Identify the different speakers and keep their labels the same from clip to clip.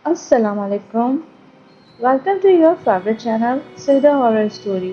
Speaker 1: Assalamu alaikum. Welcome to your favorite channel Sida Horror Story.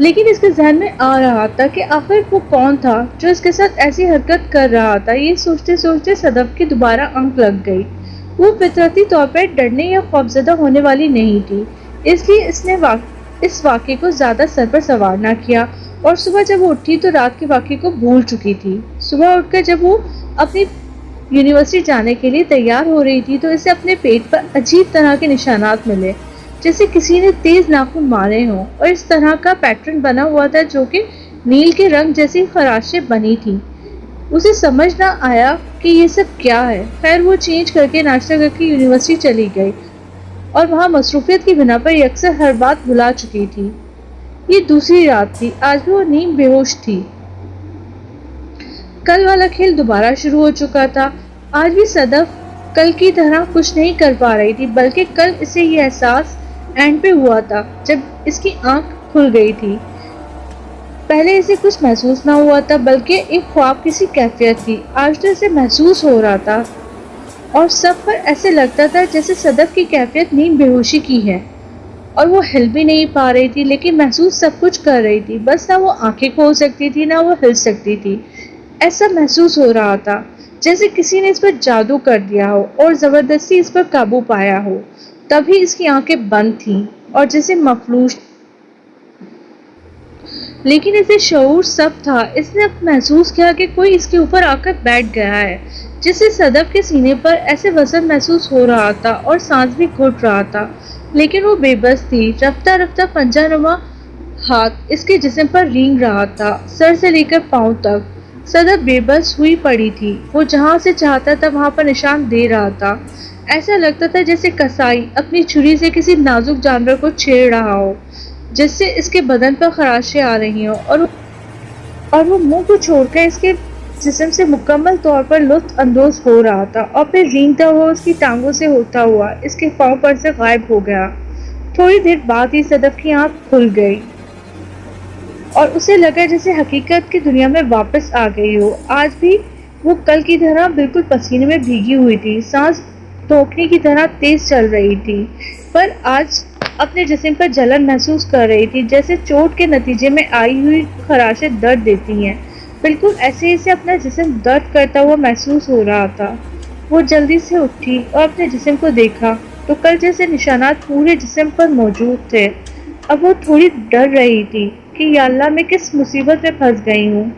Speaker 1: لیکن اس کے ذہن میں آ رہا تھا کہ آخر وہ کون تھا جو اس کے ساتھ ایسی حرکت کر رہا تھا۔ یہ سوچتے سوچتے صدف کی دوبارہ آنکھ لگ گئی۔ وہ فطرتی طور پر ڈرنے یا خوفزدہ ہونے والی نہیں تھی، اس لیے اس نے اس واقعے کو زیادہ سر پر سوار نہ کیا، اور صبح جب وہ اٹھی تو رات کے واقعے کو بھول چکی تھی۔ صبح اٹھ کر جب وہ اپنی یونیورسٹی جانے کے لیے تیار ہو رہی تھی تو اسے اپنے پیٹ پر عجیب طرح کے نشانات ملے، جیسے کسی نے تیز ناخن مارے ہوں، اور اس طرح کا پیٹرن بنا ہوا تھا جو کہ نیل کے رنگ جیسی خراشیں بنی تھی۔ اسے سمجھ نہ آیا کہ یہ سب کیا ہے۔ خیر وہ چینج کر کے ناشتہ کر کے یونیورسٹی چلی گئی، اور وہاں مصروفیت کی بنا پر یکسر ہر بات بھلا چکی تھی۔ یہ دوسری رات تھی، آج بھی وہ نیم بے ہوش تھی۔ کل والا کھیل دوبارہ شروع ہو چکا تھا۔ آج بھی صدف کل کی طرح کچھ نہیں کر پا رہی تھی، بلکہ کل اسے یہ احساس اینڈ پہ ہوا تھا جب اس کی آنکھ کھل گئی تھی۔ پہلے اسے کچھ محسوس نہ ہوا تھا، بلکہ ایک خواب کسی کیفیت تھی۔ آج تو اسے محسوس ہو رہا تھا، اور سب پر ایسے لگتا تھا جیسے صدف کی کیفیت نیم بے ہوشی کی ہے، اور وہ ہل بھی نہیں پا رہی تھی، لیکن محسوس سب کچھ کر رہی تھی۔ بس نہ وہ آنکھیں کھول سکتی تھی، نہ وہ ہل سکتی تھی۔ ایسا محسوس ہو رہا تھا جیسے کسی نے اس پر جادو کر دیا ہو اور زبردستی اس پر قابو پایا ہو۔ تبھی اس کی آنکھیں بند تھیں اور جیسے مفلوج، لیکن اسے شعور سب تھا۔ اس نے اب محسوس کیا کہ کوئی اس کے اوپر آ کر بیٹھ گیا ہے، جسے صدف کے سینے پر ایسے وزن محسوس ہو رہا تھا اور سانس بھی گھٹ رہا تھا، لیکن وہ بے بس تھی۔ رفتہ رفتہ پنجہ نما ہاتھ اس کے جسم پر رینگ رہا تھا، سر سے لے کر پاؤں تک۔ صدف بے بس ہوئی پڑی تھی، وہ جہاں سے چاہتا تھا وہاں پر نشان دے رہا تھا۔ ایسا لگتا تھا جیسے کسائی اپنی چھری سے کسی نازک جانور کو چھیڑ رہا ہو، جس سے اس کے بدن پر خراشیں آ رہی ہوں، اور وہ منہ کو چھوڑ کر اس کے جسم سے مکمل طور پر لطف اندوز ہو رہا تھا، اور پھر رینگتا ہوا اس کی ٹانگوں سے ہوتا ہوا اس کے پاؤں پر سے غائب ہو گیا۔ تھوڑی دیر بعد ہی صدف کی آنکھ کھل گئی، اور اسے لگا جیسے حقیقت کی دنیا میں واپس آ گئی ہو۔ آج بھی وہ کل کی طرح بالکل پسینے میں بھیگی ہوئی تھی، سانس دھوکنے کی طرح تیز چل رہی تھی، پر آج اپنے جسم پر جلن محسوس کر رہی تھی، جیسے چوٹ کے نتیجے میں آئی ہوئی خراشیں درد دیتی ہیں۔ بالکل ایسے ہی اسے اپنا جسم درد کرتا ہوا محسوس ہو رہا تھا۔ وہ جلدی سے اٹھی اور اپنے جسم کو دیکھا تو کل جیسے نشانات پورے جسم پر موجود تھے۔ اب وہ تھوڑی ڈر رہی تھی کہ یا اللہ میں کس مصیبت میں پھنس گئی ہوں،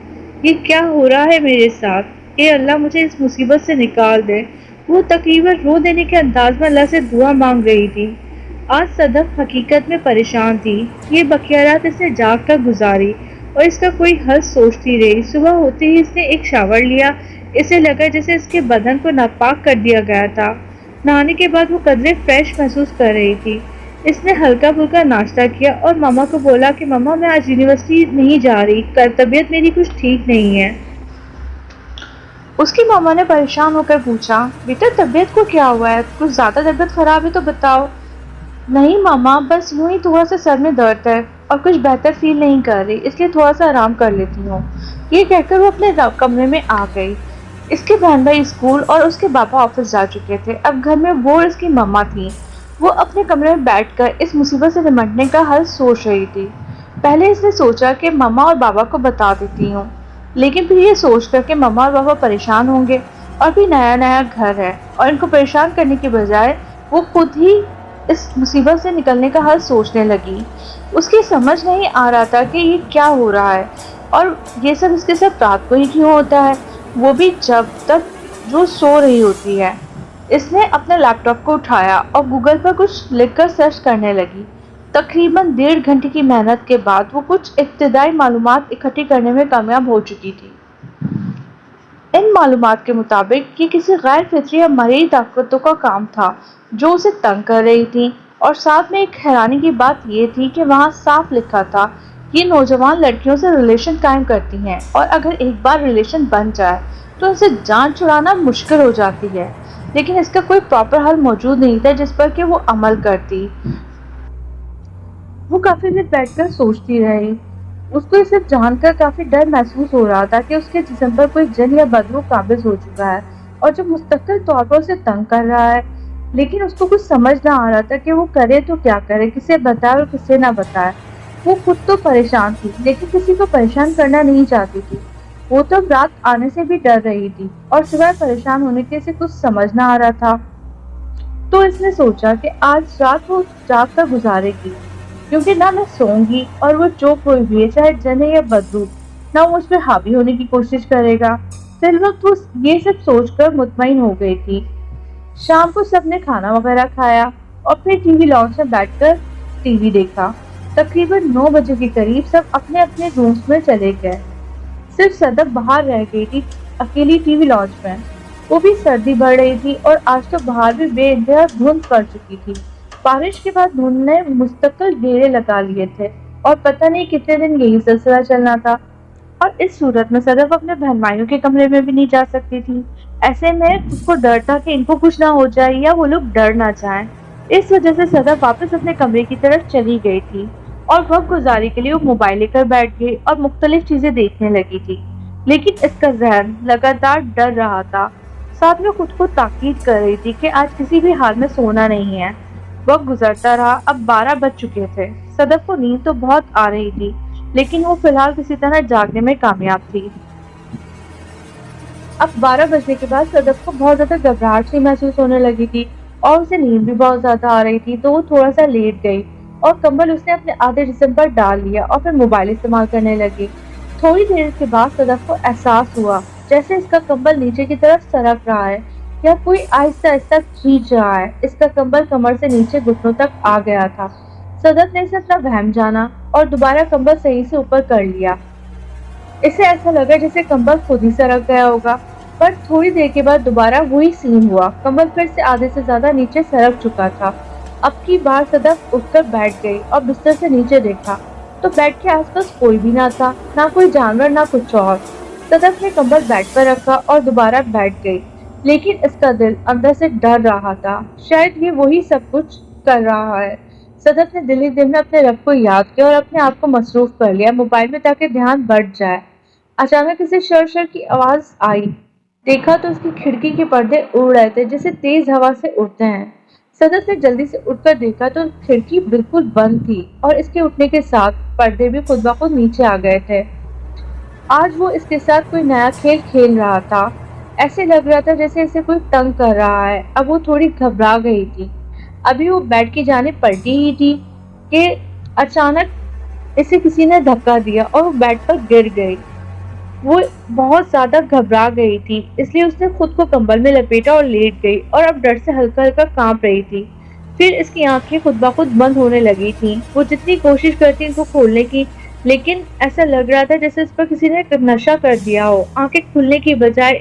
Speaker 1: یہ کیا ہو رہا ہے میرے ساتھ، اے اللہ مجھے اس مصیبت سے نکال دے۔ وہ تقریباً رو دینے کے انداز میں اللہ سے دعا مانگ رہی تھی۔ آج صدف حقیقت میں پریشان تھی۔ یہ بقیہ رات اس نے جاگ کر گزاری اور اس کا کوئی حل سوچتی رہی۔ صبح ہوتے ہی اس نے ایک شاور لیا، اسے لگا جیسے اس کے بدن کو ناپاک کر دیا گیا تھا۔ نہانے کے بعد وہ قدرے فریش محسوس کر رہی تھی۔ اس نے ہلکا پھلکا ناشتہ کیا اور ماما کو بولا کہ ماما میں آج یونیورسٹی نہیں جا رہی، کل طبیعت میری کچھ ٹھیک نہیں ہے۔ اس کی ماما نے پریشان ہو کر پوچھا، بیٹا طبیعت کو کیا ہوا ہے، کچھ زیادہ طبیعت خراب ہے تو بتاؤ۔ نہیں ماما، بس یوں ہی تھوڑا سا سر میں درد ہے اور کچھ بہتر فیل نہیں کر رہی، اس لیے تھوڑا سا آرام کر لیتی ہوں۔ یہ کہہ کر وہ اپنے کمرے میں آ گئی۔ اس کے بہن بھائی اسکول اور اس کے پاپا آفس جا چکے تھے، اب گھر میں وہ اور اس کی ماما تھی۔ وہ اپنے کمرے میں بیٹھ کر اس مصیبت سے نمٹنے کا حل سوچ رہی تھی۔ پہلے اس نے سوچا کہ ماما اور بابا کو بتا دیتی ہوں، لیکن پھر یہ سوچ کر کہ ماما اور بابا پریشان ہوں گے، اور بھی نیا نیا گھر ہے، اور ان کو پریشان کرنے کے بجائے وہ خود ہی اس مصیبت سے نکلنے کا حل سوچنے لگی۔ اس کی سمجھ نہیں آ رہا تھا کہ یہ کیا ہو رہا ہے، اور یہ سب اس کے ساتھ رات کو ہی کیوں ہوتا ہے، وہ بھی جب تک جو سو رہی ہوتی ہے۔ اس نے اپنے لیپ ٹاپ کو اٹھایا اور گوگل پر کچھ لکھ کر سرچ کرنے لگی۔ تقریباً 1.5 گھنٹے کی محنت کے بعد وہ کچھ ابتدائی معلومات اکٹھی کرنے میں کامیاب ہو چکی تھی۔ ان معلومات کے مطابق یہ کسی غیر فطری یا مرئی طاقتوں کا کام تھا جو اسے تنگ کر رہی تھی، اور ساتھ میں ایک حیرانی کی بات یہ تھی کہ وہاں صاف لکھا تھا، یہ نوجوان لڑکیوں سے ریلیشن قائم کرتی ہیں، اور اگر ایک بار ریلیشن بن جائے تو ان سے جان چھڑانا مشکل ہو جاتی ہے۔ لیکن اس کا کوئی پراپر حل موجود نہیں تھا جس پر کہ وہ عمل کرتی۔ وہ کافی دیر بیٹھ کر سوچتی رہی۔ اس کو یہ سب جان کر کافی ڈر محسوس ہو رہا تھا کہ اس کے جسم پر کوئی جن یا بدبو قابض ہو چکا ہے، اور جو مستقل طور پر اسے تنگ کر رہا ہے، لیکن اس کو کچھ سمجھ نہ آ رہا تھا کہ وہ کرے تو کیا کرے، کسے بتائے اور کسے نہ بتائے۔ وہ خود تو پریشان تھی لیکن کسی کو پریشان کرنا نہیں چاہتی تھی۔ وہ تو اب رات آنے سے بھی ڈر رہی تھی اور سوائے پریشان ہونے کے اسے کچھ سمجھ نہ آ رہا تھا۔ تو اس نے سوچا کہ آج رات وہ جاگ کر گزارے گی، کیونکہ نہ میں سوؤں گی اور وہ جو کوئی بھی ہے چاہے جنے یا بدلو نہ وہ اس پہ حاوی ہونے کی کوشش کرے گا۔ فی الوقت وہ یہ سب سوچ کر مطمئن ہو گئی تھی۔ شام کو سب نے کھانا وغیرہ کھایا اور پھر ٹی وی لاؤنج میں بیٹھ کر ٹی وی دیکھا۔ تقریباً 9 بجے کے قریب سب اپنے اپنے رومز میں چلے گئے۔ صرف صدف باہر رہ گئی تھی اکیلی ٹی وی لاؤنج میں۔ وہ بھی سردی بڑھ رہی تھی اور آج تو باہر بھی بے انتہا دھند پڑ چکی تھی۔ بارش کے بعد دھند نے مستقل ڈیرے لگا لیے تھے اور پتہ نہیں کتنے دن یہی سلسلہ چلنا تھا۔ اور اس صورت میں صدف اپنے بہن بھائیوں کے کمرے میں بھی نہیں جا سکتی تھی۔ ایسے میں اس کو ڈر تھا کہ ان کو کچھ نہ ہو جائے یا وہ لوگ ڈر نہ جائیں۔ اس وجہ سے صدف واپس اپنے کمرے کی طرف چلی گئی تھی اور وقت گزاری کے لیے وہ موبائل لے کر بیٹھ گئی اور مختلف چیزیں دیکھنے لگی تھی، لیکن اس کا ذہن لگاتار ڈر رہا تھا۔ ساتھ میں خود کو تاکید کر رہی تھی کہ آج کسی بھی حال میں سونا نہیں ہے۔ وقت گزرتا رہا، اب 12 بج چکے تھے۔ صدف کو نیند تو بہت آ رہی تھی لیکن وہ فی الحال کسی طرح جاگنے میں کامیاب تھی۔ اب 12 بجنے کے بعد صدف کو بہت زیادہ گھبراہٹ سی محسوس ہونے لگی تھی اور اسے نیند بھی بہت زیادہ آ رہی تھی، تو وہ تھوڑا سا لیٹ گئی اور کمبل اس نے اپنے آدھے جسم پر ڈال لیا اور پھر موبائل استعمال کرنے لگی۔ تھوڑی دیر کے بعد صدف کو احساس ہوا جیسے اس کا کمبل نیچے کی طرف سرک رہا ہے یا کوئی آہستہ آہستہ کھینچ رہا ہے۔ اس کا کمبل کمر سے نیچے گھٹنوں تک آ گیا تھا۔ صدف نے اسے اپنا وہم جانا اور دوبارہ کمبل صحیح سے اوپر کر لیا۔ اسے ایسا لگا جیسے کمبل خود ہی سرک گیا ہوگا، پر تھوڑی دیر کے بعد دوبارہ وہی سین ہوا۔ کمبل پھر سے آدھے سے زیادہ نیچے سرک چکا تھا۔ اب کی بار صدف اٹھ کر بیٹھ گئی اور بستر سے نیچے دیکھا تو بیڈ کے آس پاس کوئی بھی نہ تھا، نہ کوئی جانور نہ کچھ اور۔ صدف نے کمبل بیڈ پر رکھا اور دوبارہ بیٹھ گئی، لیکن اس کا دل اندر سے ڈر رہا تھا، شاید یہ وہی سب کچھ کر رہا ہے۔ صدف نے دل ہی دل میں اپنے رب کو یاد کیا اور اپنے آپ کو مصروف کر لیا موبائل میں تاکہ دھیان بٹ جائے۔ اچانک اسے شر شر کی آواز آئی۔ دیکھا تو اس کی کھڑکی کے پردے اڑ رہے تھے جیسے تیز ہوا سے اڑتے ہیں۔ صدف نے جلدی سے اٹھ کر دیکھا تو کھڑکی بالکل بند تھی اور اس کے اٹھنے کے ساتھ پردے بھی خود بخود نیچے آ گئے تھے۔ آج وہ اس کے ساتھ کوئی نیا کھیل کھیل رہا تھا۔ ایسے لگ رہا تھا جیسے اسے کوئی تنگ کر رہا ہے۔ اب وہ تھوڑی گھبرا گئی تھی۔ ابھی وہ بیڈ کی جانب پلٹی ہی تھی کہ اچانک اسے کسی نے دھکا دیا اور وہ بیڈ پر گر گئی۔ وہ بہت زیادہ گھبرا گئی تھی، اس لیے اس نے خود کو کمبل میں لپیٹا اور لیٹ گئی اور اب ڈر سے ہلکا ہلکا کانپ رہی تھی۔ پھر اس کی آنکھیں خود بخود بند ہونے لگی تھیں۔ وہ جتنی کوشش کرتی ان کو کھولنے کی، لیکن ایسا لگ رہا تھا جیسے اس پر کسی نے نشہ کر دیا ہو۔ آنکھیں کھلنے کی بجائے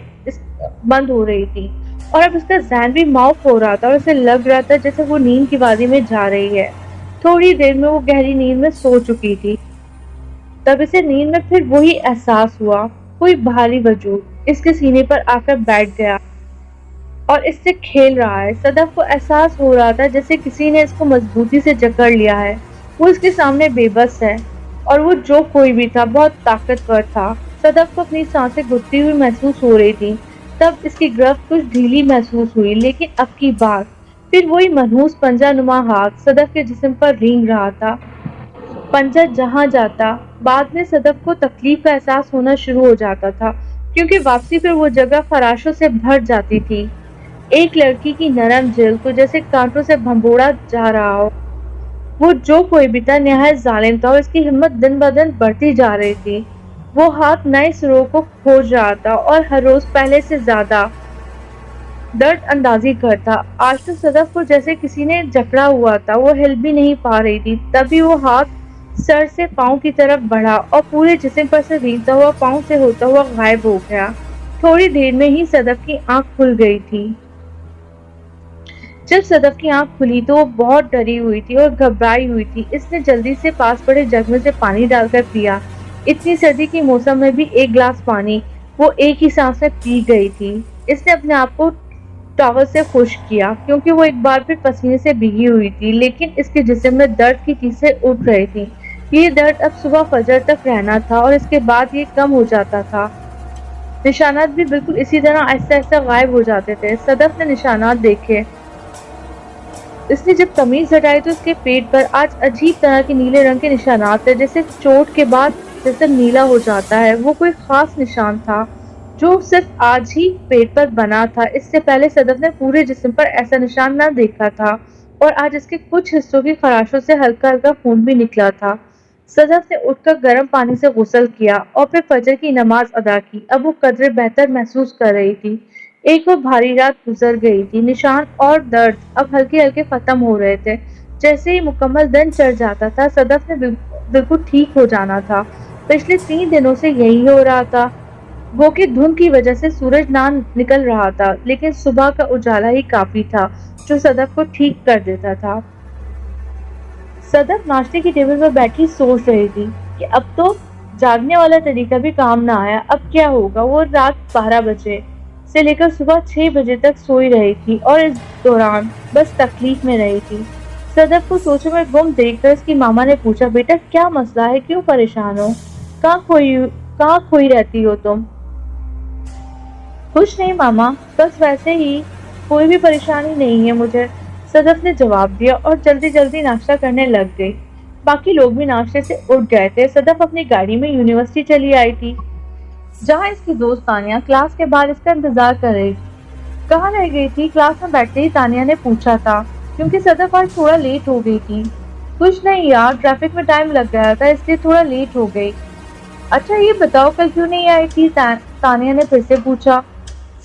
Speaker 1: بند ہو رہی تھی اور اب اس کا ذہن بھی معاف ہو رہا تھا اور اسے لگ رہا تھا جیسے وہ نیند کی وادی میں جا رہی ہے۔ تھوڑی دیر میں وہ گہری نیند میں سو چکی تھی۔ تب اسے نیند میں پھر وہی احساس ہوا، کوئی بھاری وجود اس کے سینے پر آ کر بیٹھ گیا اور اس سے کھیل رہا ہے۔ صدف کو احساس ہو رہا تھا جیسے کسی نے اس کو مضبوطی سے جکڑ لیا ہے۔ وہ اس کے سامنے بے بس ہے اور وہ جو کوئی بھی تھا بہت طاقتور تھا۔ صدف کو اپنی سانسیں گھٹتی ہوئی محسوس ہو رہی تھی۔ تب اس کی گرفت کچھ ڈھیلی محسوس ہوئی، لیکن اب کی بار پھر وہی منحوس پنجہ نما ہاتھ صدف کے جسم پر رینگ رہا تھا۔ پنجہ جہاں جاتا، بعد میں صدف کو تکلیف کا احساس ہونا شروع ہو جاتا تھا، کیونکہ واپسی پر وہ جگہ خراشوں سے بھر جاتی تھی۔ ایک لڑکی کی نرم جلد کو جیسے کانٹوں سے بھنبوڑا جا رہا ہو۔ وہ جو کوئی بھی تھا نہایت ظالم تھا اور اس کی ہمت دن بدن بڑھتی جا رہی تھی۔ وہ ہاتھ نئے سروں کو کھوج رہا تھا اور ہر روز پہلے سے زیادہ درد اندازی کرتا۔ آج تو صدف کو جیسے کسی نے جکڑا ہوا تھا، وہ ہل بھی نہیں پا رہی تھی۔ تبھی وہ ہاتھ سر سے پاؤں کی طرف بڑھا اور پورے جسم پر سے رینگتا ہوا پاؤں سے ہوتا ہوا غائب ہو گیا۔ تھوڑی دیر میں ہی صدف کی آنکھ کھل گئی تھی۔ جب صدف کی آنکھ کھلی تو وہ بہت ڈری ہوئی تھی اور گھبرائی ہوئی تھی۔ اس نے جلدی سے پاس پڑے جگ میں سے پانی ڈال کر پیا۔ اتنی سردی کے موسم میں بھی ایک گلاس پانی وہ ایک ہی سانس میں پی گئی تھی۔ اس نے اپنے آپ کو ٹاول سے خشک کیا کیونکہ وہ ایک بار پھر پسینے سے بھیگی ہوئی تھی، لیکن اس کے جسم میں درد کی چیزیں اٹھ رہی تھی۔ یہ درد اب صبح فجر تک رہنا تھا اور اس کے بعد یہ کم ہو جاتا تھا۔ نشانات بھی بالکل اسی طرح آہستہ آہستہ غائب ہو جاتے تھے۔ صدف نے نشانات دیکھے اس نے جب قمیض ہٹائی تو اس کے پیٹ پر آج عجیب طرح کے نیلے رنگ کے نشانات تھے، جیسے چوٹ کے بعد جسم نیلا ہو جاتا ہے۔ وہ کوئی خاص نشان تھا جو صرف آج ہی پیٹ پر بنا تھا۔ اس سے پہلے صدف نے پورے جسم پر ایسا نشان نہ دیکھا تھا، اور آج اس کے کچھ حصوں کی خراشوں سے ہلکا ہلکا خون بھی نکلا تھا۔ صدف نے اٹھ کر گرم پانی سے غسل کیا اور پھر فجر کی نماز ادا کی۔ اب وہ قدرے بہتر محسوس کر رہی تھی۔ ایک وہ بھاری رات گزر گئی تھی، نشان اور درد اب ہلکے ہلکے ختم ہو رہے تھے۔ جیسے ہی مکمل دن چڑھ جاتا تھا، صدف نے بالکل ٹھیک ہو جانا تھا۔ پچھلے 3 دنوں سے یہی ہو رہا تھا۔ گو کہ دھند کی وجہ سے سورج نہ نکل رہا تھا، لیکن صبح کا اجالا ہی کافی تھا جو صدف کو ٹھیک کر دیتا تھا۔ صدف ناشتے کی ٹیبل پر بیٹھی سوچ رہی تھی کہ اب تو جاگنے والا طریقہ بھی کام نہ آیا، اب کیا ہوگا۔ وہ رات 12 بجے سے لے کر صبح 6 بجے تک سوئی رہی تھی اور اس دوران بس تکلیف میں رہی تھی۔ صدف کو سوچوں میں گم دیکھ کر اس کی ماما نے پوچھا، بیٹا کیا مسئلہ ہے، کیوں پریشان ہو، کہاں کھوئی رہتی ہو تم؟ کچھ نہیں ماما، بس ویسے ہی، کوئی بھی پریشانی نہیں ہے مجھے، صدف نے جواب دیا اور جلدی جلدی ناشتہ کرنے لگ گئی۔ باقی لوگ بھی ناشتے سے اٹھ گئے تھے۔ صدف اپنی گاڑی میں یونیورسٹی چلی آئی تھی، جہاں اس کی دوست تانیہ کلاس کے بعد اس کا انتظار کر رہی تھی۔ کہاں رہ گئی تھی؟ کلاس میں بیٹھتے ہی تانیہ نے پوچھا تھا، کیونکہ صدف آج تھوڑا لیٹ ہو گئی تھی۔ کچھ نہیں یار، ٹریفک میں ٹائم لگ گیا تھا، اس لیے تھوڑا لیٹ ہو گئی۔ اچھا یہ بتاؤ کل کیوں نہیں آئی تھی؟ تانیہ نے پھر سے پوچھا۔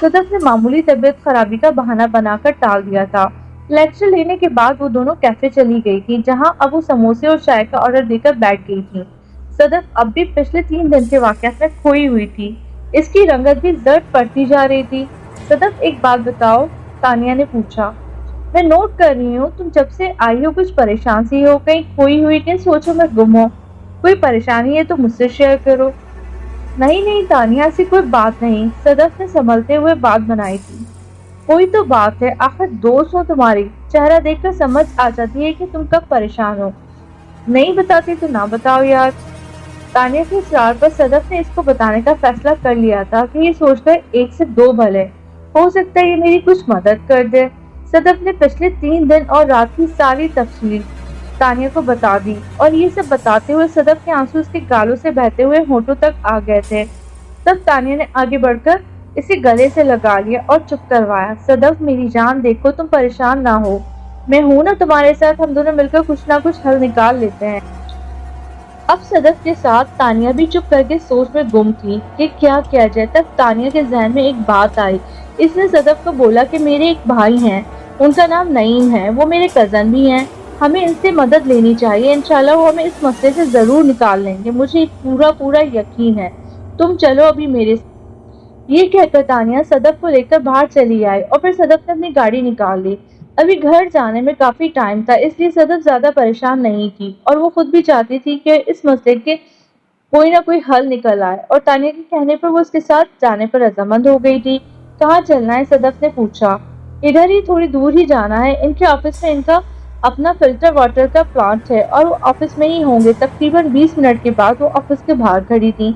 Speaker 1: صدف نے معمولی طبیعت خرابی کا بہانہ بنا کر ٹال دیا تھا۔ لیکچر لینے کے بعد وہ دونوں کیفے چلی گئی تھی، جہاں اب وہ سموسے اور چائے کا آرڈر دے کر بیٹھ گئی تھی۔ صدف اب بھی پچھلے 3 دن کے واقعات میں کھوئی ہوئی تھی۔ اس کی رنگت بھی زرد پڑتی جا رہی تھی۔ صدف ایک بات بتاؤ، تانیہ نے پوچھا۔ میں نوٹ کر رہی ہوں تم جب سے آئی ہو کچھ پریشان سی ہو، کہیں کھوئی ہوئی کہ سوچوں میں گم ہو۔ کوئی پریشانی ہے تو مجھ سے شیئر کرو۔ نہیں تانیہ، ایسی کوئی بات نہیں، صدف نے سنبھلتے ہوئے بات بنائی تھی۔ کوئی تو بات ہے، آخر دوست ہو تمہاری، چہرہ دیکھ کر سمجھ آ جاتی ہے کہ تم کب پریشان ہو۔ نہیں بتاتی تو نہ بتاؤ یار۔ تانیہ کے اصرار پر صدف نے اس کو بتانے کا فیصلہ کر لیا تھا کہ یہ سوچ کر 1 سے 2 بھلے، ہو سکتا ہے یہ میری کچھ مدد کر دے۔ صدف نے پچھلے 3 دن اور رات کی ساری تفصیل تانیہ کو بتا دی، اور یہ سب بتاتے ہوئے صدف کے آنسو اس کے گالوں سے بہتے ہوئے ہونٹوں تک آ گئے تھے۔ تب تانیہ نے آگے بڑھ کر اسے گلے سے لگا لیا اور چپ کروایا۔ صدف میری جان، دیکھو تم پریشان نہ ہو، میں ہوں نا تمہارے ساتھ، ہم دونوں مل کر کچھ نہ کچھ حل نکال لیتے ہیں۔ اب صدف کے ساتھ تانیہ بھی چپ کر کے سوچ میں گم تھی کہ کیا کیا جائے۔ تب تانیہ کے ذہن میں ایک بات آئی۔ اس نے صدف کو بولا کہ میرے ایک بھائی ہیں، ان کا نام نعیم ہے، وہ میرے کزن بھی ہیں، ہمیں ان سے مدد لینی چاہیے، انشاءاللہ وہ ہمیں اس مسئلے سے ضرور نکال لیں گے، مجھے پورا یقین ہے، تم چلو ابھی میرے ساتھ۔ یہ کہہ کر تانیہ صدف کو لے کر باہر چلی آئی اور پھر صدف نے اپنی گاڑی نکال لی۔ ابھی گھر جانے میں کافی ٹائم تھا، اس لیے صدف زیادہ پریشان نہیں تھی، اور وہ خود بھی چاہتی تھی کہ اس مسئلے کے کوئی نہ کوئی حل نکل آئے، اور تانیہ کے کہنے پر وہ اس کے ساتھ جانے پر رضامند ہو گئی تھی۔ کہاں چلنا ہے؟ صدف نے پوچھا۔ ادھر ہی تھوڑی دور ہی جانا ہے، ان کے آفس میں ان کا اپنا فلٹر واٹر کا پلانٹ ہے اور وہ آفس میں ہی ہوں گے۔ تقریباً 20 منٹ کے بعد وہ آفس کے باہر کھڑی تھی۔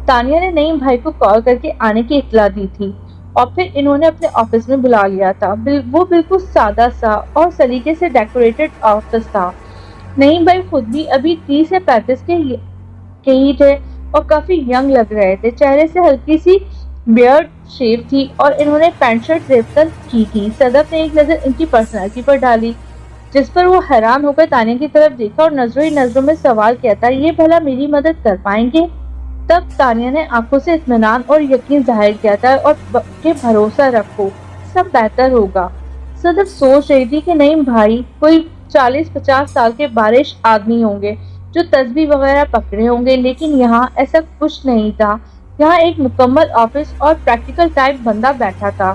Speaker 1: تانیہ نے نعیم بھائی کو کال کر کے آنے کی اطلاع دی تھی اور پھر انہوں نے اپنے آفس میں بلا لیا تھا۔ وہ بالکل سادہ سا اور سلیقے سے ڈیکوریٹڈ آفس تھا۔ نعیم بھائی خود بھی ابھی 30 سے 35 کے ہی تھے اور کافی ینگ لگ رہے تھے۔ چہرے سے ہلکی سی بیئرڈ شیو تھی اور انہوں نے پینٹ شرٹ زیب تن کی تھی۔ صدف نے ایک نظر ان کی پرسنالٹی پر ڈالی، جس پر وہ حیران ہو کر تانیہ کی طرف دیکھا اور نظروں ہی نظروں میں سوال کیا تھا، یہ بھلا میری مدد کر پائیں گے؟ تب تانیہ نے آنکھوں سے اطمینان اور یقین ظاہر کیا تھا اور کہ بھروسہ رکھو، سب بہتر ہوگا۔ صدف سوچ رہی تھی کہ نعیم بھائی کوئی 40-50 سال کے بارش آدمی ہوں گے جو تسبیح وغیرہ پکڑے ہوں گے، لیکن یہاں ایسا کچھ نہیں تھا۔ یہاں ایک مکمل آفس اور پریکٹیکل ٹائپ بندہ بیٹھا تھا۔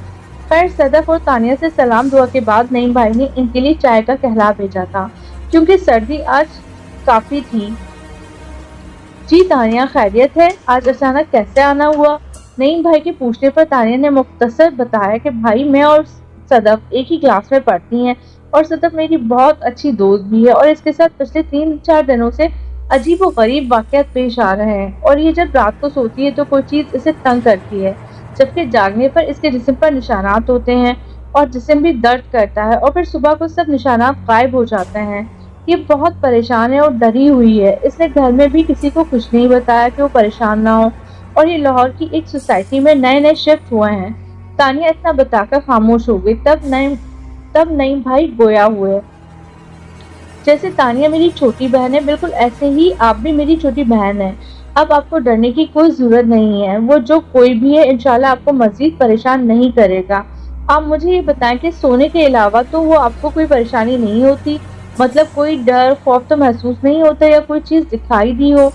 Speaker 1: خیر، صدف اور تانیہ سے سلام دعا کے بعد نعیم بھائی نے ان کے لیے چائے کا کہلا بھیجا تھا، کیونکہ سردی آج کافی تھی۔ جی تانیہ، خیریت ہے؟ آج اچانک کیسے آنا ہوا؟ نعیم بھائی کے پوچھنے پر تانیہ نے مختصر بتایا کہ بھائی میں اور صدف ایک ہی کلاس میں پڑھتی ہیں، اور صدف میری بہت اچھی دوست بھی ہے، اور اس کے ساتھ پچھلے 3-4 دنوں سے عجیب و غریب واقعات پیش آ رہے ہیں، اور یہ جب رات کو سوتی ہے تو کوئی چیز اسے تنگ کرتی ہے، جبکہ جاگنے پر اس کے جسم پر نشانات ہوتے ہیں۔ اور جسم بھی درد کرتا ہے اور پھر صبح کو سب نشانات غائب ہو جاتے ہیں۔ یہ بہت پریشان ہے اور ڈری ہوئی ہے۔ اس نے گھر میں بھی کسی کو کچھ نہیں بتایا کہ وہ پریشان نہ ہو، اور یہ لاہور کی ایک سوسائٹی میں نئے شفٹ ہوئے ہیں۔ تانیہ اتنا بتا کر خاموش ہو گئی۔ تب نئی بھائی گویا ہوئے، جیسے تانیہ میری چھوٹی بہن ہے، بالکل ایسے ہی آپ بھی میری چھوٹی بہن ہیں۔ اب آپ کو ڈرنے کی کوئی ضرورت نہیں ہے۔ وہ جو کوئی بھی ہے انشاءاللہ آپ کو مزید پریشان نہیں کرے گا۔ آپ مجھے یہ بتائیں کہ سونے کے علاوہ تو وہ آپ کو کوئی پریشانی نہیں ہوتی؟ مطلب کوئی ڈر خوف تو محسوس نہیں ہوتا یا کوئی چیز دکھائی دی ہو؟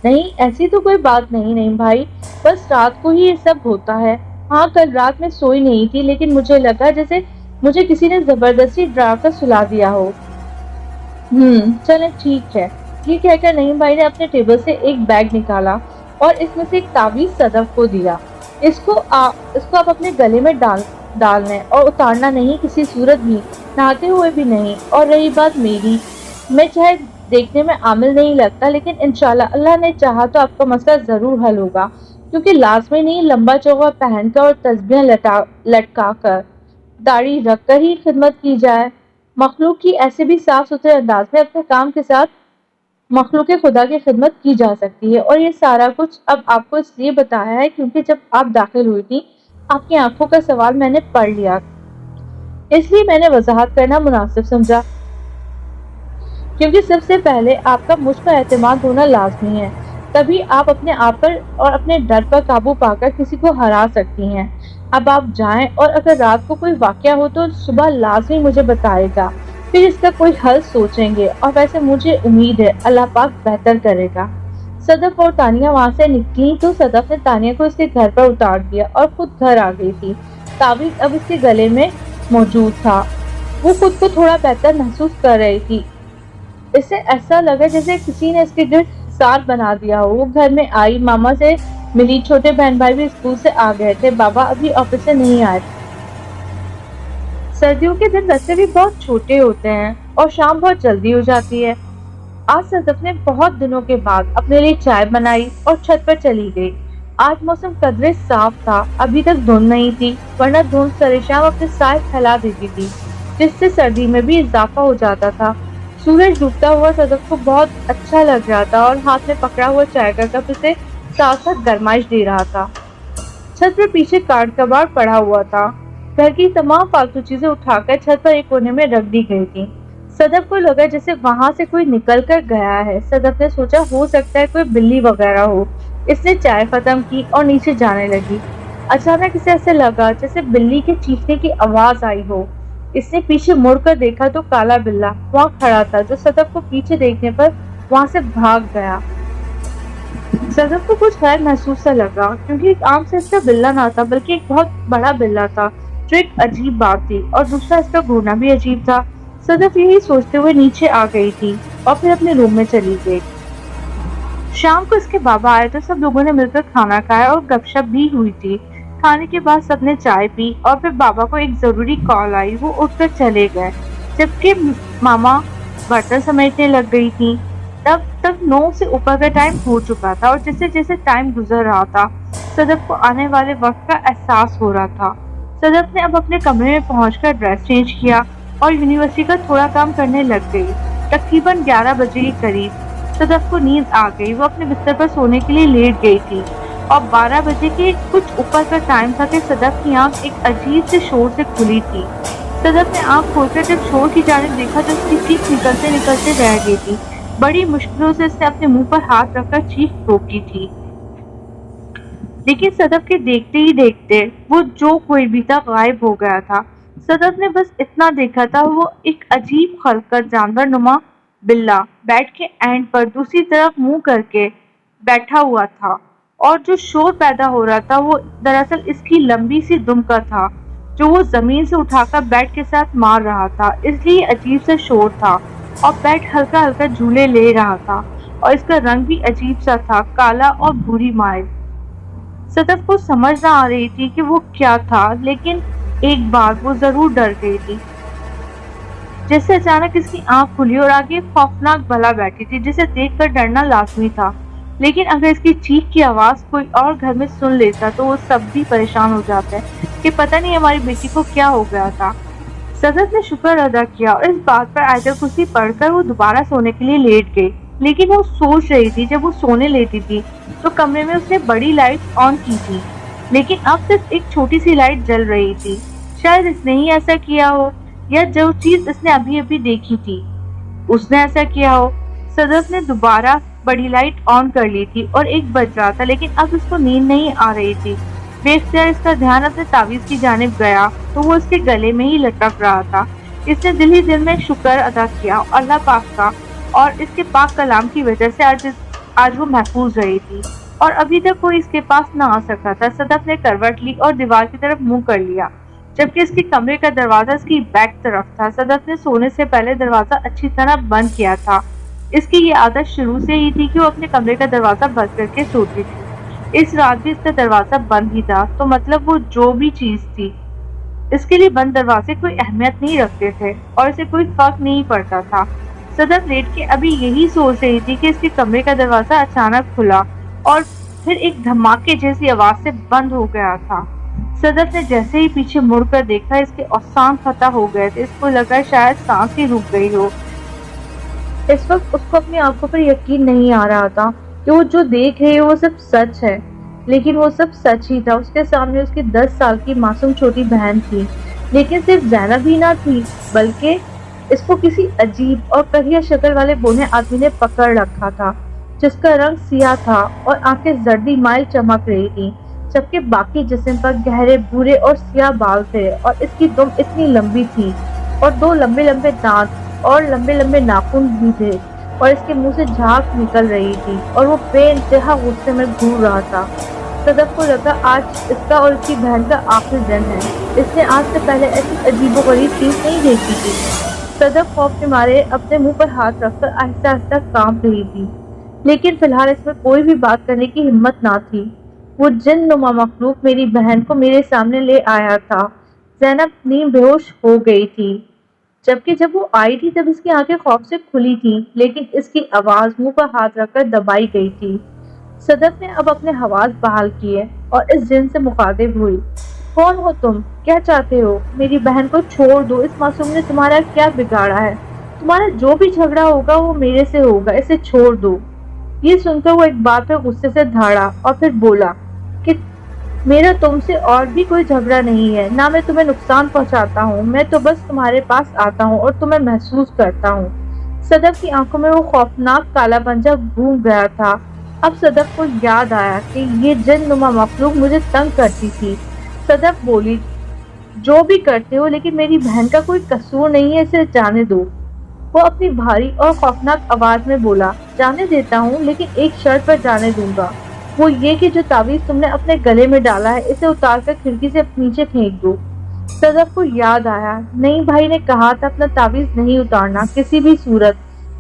Speaker 1: نہیں، ایسی تو کوئی بات نہیں بھائی، بس رات کو ہی یہ سب ہوتا ہے۔ ہاں، کل رات میں سوئی نہیں تھی، لیکن مجھے لگا جیسے مجھے کسی نے زبردستی ڈرا کر سلا دیا ہو۔ چلیں ٹھیک ہے۔ یہ کہہ کر نعیم بھائی نے اپنے ٹیبل سے ایک بیگ نکالا اور اس میں سے ایک تعویذ صدف کو دیا۔ اس کو آپ اپنے گلے میں ڈالنے اور اتارنا نہیں کسی صورت بھی، نہاتے ہوئے بھی نہیں۔ اور رہی بات میری، میں چاہے دیکھنے میں عامل نہیں لگتا، لیکن انشاءاللہ اللہ نے چاہا تو آپ کا مسئلہ ضرور حل ہوگا، کیونکہ لازمی نہیں لمبا چوغا پہن کر اور تسبیح لٹکا کر داڑھی رکھ کر ہی خدمت کی جائے۔ مخلوق کی ایسے بھی صاف ستھرے انداز میں اپنے کام کے ساتھ مخلوق خدا کی خدمت کی جا سکتی ہے۔ اور یہ سارا کچھ اب آپ کو اس لیے بتایا ہے کیونکہ جب آپ داخل ہوئی تھی آپ کی آنکھوں کا سوال میں نے پڑھ لیا، اس لیے میں نے وضاحت کرنا مناسب سمجھا، کیونکہ سب سے پہلے آپ کا مجھ پر اعتماد ہونا لازمی ہے، تبھی آپ اپنے آپ پر اور اپنے ڈر پر قابو پا کر کسی کو ہرا سکتی ہیں۔ اب آپ جائیں، اور اگر رات کو کوئی واقعہ ہو تو صبح لازمی مجھے بتائے گا، پھر اس کا کوئی حل سوچیں گے، اور ویسے مجھے امید ہے اللہ پاک بہتر کرے گا۔ صدف اور تانیہ وہاں سے نکلی تو صدف نے تانیہ کو اس کے گھر پر اتار دیا اور خود گھر آ گئی تھی۔ تعویذ اب اس کے گلے میں موجود تھا۔ وہ خود کو تھوڑا بہتر محسوس کر رہی تھی۔ اسے ایسا لگا جیسے کسی نے اس کے گرد ساتھ بنا دیا ہو۔ وہ گھر میں آئی، ماما سے ملی، چھوٹے بہن بھائی بھی اسکول سے آ گئے تھے، بابا ابھی آفس سے نہیں آئے تھے۔ سردیوں کے دن ویسے بھی بہت چھوٹے ہوتے ہیں اور شام بہت جلدی ہو جاتی ہے۔ آج صدف نے بہت دنوں کے بعد اپنے لیے چائے بنائی اور چھت پر چلی گئی۔ آج موسم قدرے صاف تھا، ابھی تک دھند نہیں تھی، ورنہ دھند سرے شام اپنے سائے پھیلا دیتی تھی، جس سے سردی میں بھی اضافہ ہو جاتا تھا۔ سورج ڈوبتا ہوا صدف کو بہت اچھا لگ رہا تھا اور ہاتھ میں پکڑا ہوا چائے کا کپ اسے ساتھ ساتھ گرمائش دے رہا تھا۔ چھت پر پیچھے کارڈ کباڑ پڑا ہوا تھا۔ گھر کی تمام فالتو چیزیں اٹھا کر چھت پر ایک کونے میں رکھ دی گئی تھی۔ صدف کو لگا جیسے وہاں سے کوئی نکل کر گیا ہے۔ صدف نے سوچا ہو سکتا ہے کوئی بلی وغیرہ ہو۔ اس نے چائے ختم کی اور نیچے جانے لگی۔ اچانک اسے ایسے لگا جیسے بلی کے چیخنے کی آواز آئی ہو۔ اس نے پیچھے مڑ کر دیکھا تو کالا بلّا وہاں کھڑا تھا، جو صدف کو پیچھے دیکھنے پر وہاں سے بھاگ گیا۔ صدف کو کچھ غیر محسوس سا لگا، کیونکہ ایک عام سے اس کا بلّا نہ تھا بلکہ ایک بہت بڑا بلّا تھا، جو ایک عجیب بات تھی، اور دوسرا اس کا گھورنا بھی عجیب تھا۔ صدف یہی سوچتے ہوئے نیچے آ گئی تھی اور پھر اپنے روم میں چلی گئی۔ شام کو اس کے بابا آئے تو سب لوگوں نے مل کر کھانا کھایا اور گپ شپ بھی ہوئی تھی۔ کھانے کے بعد سب نے چائے پی اور پھر بابا کو ایک ضروری کال آئی، وہ اٹھ کر چلے گئے، جبکہ ماما برتن سمیٹنے لگ گئی تھی۔ تب تک 9 سے اوپر کا ٹائم ہو چکا تھا اور جیسے جیسے ٹائم گزر رہا تھا صدف کو آنے والے وقت کا احساس ہو رہا تھا۔ صدف نے اب اپنے کمرے میں پہنچ کر ڈریس چینج کیا اور یونیورسٹی کا تھوڑا کام کرنے لگ گئی۔ تقریباً 11 بجے کے قریب صدف کو نیند آ گئی۔ وہ اپنے بستر پر سونے کے لیے لیٹ گئی تھی اور 12 بجے کے کچھ اوپر کا ٹائم تھا کہ صدف کی آنکھ ایک عجیب سے شور سے کھلی تھی۔ صدف نے آنکھ کھول کر جب شور کی جانب دیکھا تو اس کی چیخ نکلتے رہ گئی تھی۔ بڑی مشکلوں سے اس نے اپنے منہ پر ہاتھ رکھ کر چیخ روکی تھی، لیکن صدف کے دیکھتے ہی دیکھتے وہ جو کوئی بھی تھا غائب ہو گیا تھا۔ صدف نے بس اتنا دیکھا تھا، وہ ایک عجیب خلقت جانور نما بلّا بیڈ کے اینڈ پر دوسری طرف منہ کر کے بیٹھا ہوا تھا، اور جو شور پیدا ہو رہا تھا وہ دراصل اس کی لمبی سی دم کا تھا، جو وہ زمین سے اٹھا کر بیڈ کے ساتھ مار رہا تھا۔ اس لیے عجیب سا شور تھا اور بیڈ ہلکا ہلکا جھولے لے رہا تھا، اور اس کا رنگ بھی عجیب سا تھا، کالا اور بھوری مائل۔ صدف کو سمجھ نہ آ رہی تھی کہ وہ کیا تھا، لیکن ایک بات وہ ضرور ڈر گئی تھی، جیسے اچانک اس کی آنکھ کھلی اور آگے خوفناک بلا بیٹھی تھی جسے دیکھ کر ڈرنا لازمی تھا۔ لیکن اگر اس کی چیخ کی آواز کوئی اور گھر میں سن لیتا تو وہ سب بھی پریشان ہو جاتے کہ پتہ نہیں ہماری بیٹی کو کیا ہو گیا تھا۔ صدف نے شکر ادا کیا اور اس بات پر آیت الکرسی پڑھ کر وہ دوبارہ سونے کے لیے لیٹ گئی۔ لیکن وہ سوچ رہی تھی جب وہ سونے لیتی تھی تو کمرے میں اس نے بڑی لائٹ آن کی تھی، لیکن اب صرف ایک چھوٹی سی لائٹ جل رہی تھی۔ شاید اس نے ہی ایسا کیا ہو، یا جو چیز اس نے ابھی ابھی دیکھی تھی اس نے ایسا کیا ہو۔ صدف نے دوبارہ بڑی لائٹ آن کر لی تھی اور 1 بج رہا تھا، لیکن اب اس کو نیند نہیں آ رہی تھی۔ بے اختیار اس کا دھیان اپنے تعویذ کی جانب گیا تو وہ اس کے گلے میں ہی لٹک رہا تھا۔ اس نے دل ہی دل میں شکر ادا کیا اللہ پاک کا، اور اس کے پاک کلام کی وجہ سے آج وہ محفوظ رہی تھی اور ابھی تک کوئی اس کے پاس نہ آ سکا تھا۔ صدف نے کروٹ لی اور دیوار کی طرف منہ کر لیا، جبکہ اس کے کمرے کا دروازہ اس کی بیک طرف تھا۔ صدف نے سونے سے پہلے دروازہ اچھی طرح بند کیا تھا۔ اس کی یہ عادت شروع سے ہی تھی کہ وہ اپنے کمرے کا دروازہ بند کر کے سوتی تھی۔ اس رات بھی اس کا دروازہ بند ہی تھا، تو مطلب وہ جو بھی چیز تھی اس کے لیے بند دروازے کوئی اہمیت نہیں رکھتے تھے اور اسے کوئی فرق نہیں پڑتا تھا۔ صدف لیٹ کے ابھی یہی سوچ رہی تھی کہ اس کے کمرے کا دروازہ اچانک کھلا اور پھر ایک دھماکے جیسی آواز سے بند ہو گیا تھا۔ صدف نے جیسے ہی پیچھے مڑ کر دیکھا اس کے اوسان فتح ہو گئے تھے۔ اس کو لگا شاید سانس ہی رک گئی ہو۔ اس وقت اس کو اپنی آنکھوں پر یقین نہیں آ رہا تھا کہ وہ جو دیکھ رہی ہے وہ سب سچ ہے، لیکن وہ سب سچ ہی تھا۔ اس کے سامنے اس کی 10 سال کی معصوم چھوٹی بہن تھی، لیکن صرف زینب ہی نہ تھی بلکہ اس کو کسی عجیب اور کریہ شکل والے بونے آدمی نے پکڑ رکھا تھا، جس کا رنگ سیاہ تھا اور آنکھیں زردی مائل چمک رہی تھی، جبکہ باقی جسم پر گہرے بھورے اور سیاہ بال تھے، اور اس کی دم اتنی لمبی تھی اور 2 لمبے لمبے دانت اور لمبے لمبے ناخن بھی تھے، اور اس کے منہ سے جھاگ نکل رہی تھی اور وہ بے انتہا غصے میں گھور رہا تھا۔ صدف کو لگا آج اس کا اور اس کی بہن کا آخری دن ہے۔ اس نے آج سے پہلے ایسی عجیب و غریب چیز نہیں دیکھی تھی۔ صدف خوف کے مارے اپنے منہ پر ہاتھ رکھ کر آہستہ آہستہ کانپ رہی تھی، لیکن فی الحال اس میں کوئی بھی بات کرنے کی ہمت نہ تھی۔ وہ جن نما مخلوق میری بہن کو میرے سامنے لے آیا تھا۔ زینب نیم بے ہوش ہو گئی تھی، جبکہ جب وہ آئی تھی تب اس کی آنکھیں خوف سے کھلی تھیں، لیکن اس کی آواز منہ پر ہاتھ رکھ کر دبائی گئی تھی۔ صدف نے اب اپنے حواس بحال کیے اور اس جن سے مخاطب ہوئی۔ کون ہو تم؟ کیا چاہتے ہو؟ میری بہن کو چھوڑ دو، اس معصوم نے تمہارا کیا بگاڑا ہے؟ تمہارا جو بھی جھگڑا ہوگا وہ میرے سے ہوگا، اسے چھوڑ دو۔ یہ سن کر وہ ایک بات پہ غصے سے دھاڑا اور پھر بولا کہ میرا تم سے اور بھی کوئی جھگڑا نہیں ہے، نہ میں تمہیں نقصان پہنچاتا ہوں، میں تو بس تمہارے پاس آتا ہوں اور تمہیں محسوس کرتا ہوں۔ صدف کی آنکھوں میں وہ خوفناک کالا پنجہ گھوم گیا تھا۔ اب صدف کو یاد آیا کہ یہ جن نما مخلوق مجھے تنگ کرتی تھی۔ صدف بولی، جو بھی کرتے ہو لیکن میری بہن کا کوئی قصور نہیں ہے، اسے جانے دو۔ وہ اپنی بھاری اور خوفناک آواز میں بولا، جانے دیتا ہوں لیکن ایک شرط پر جانے دوں گا، وہ یہ کہ جو تعویذ تم نے اپنے گلے میں ڈالا ہے اسے اتار کر کھڑکی سے نیچے پھینک دو۔ صدف کو یاد آیا، نہیں بھائی نے کہا تھا اپنا تعویذ نہیں اتارنا کسی بھی صورت،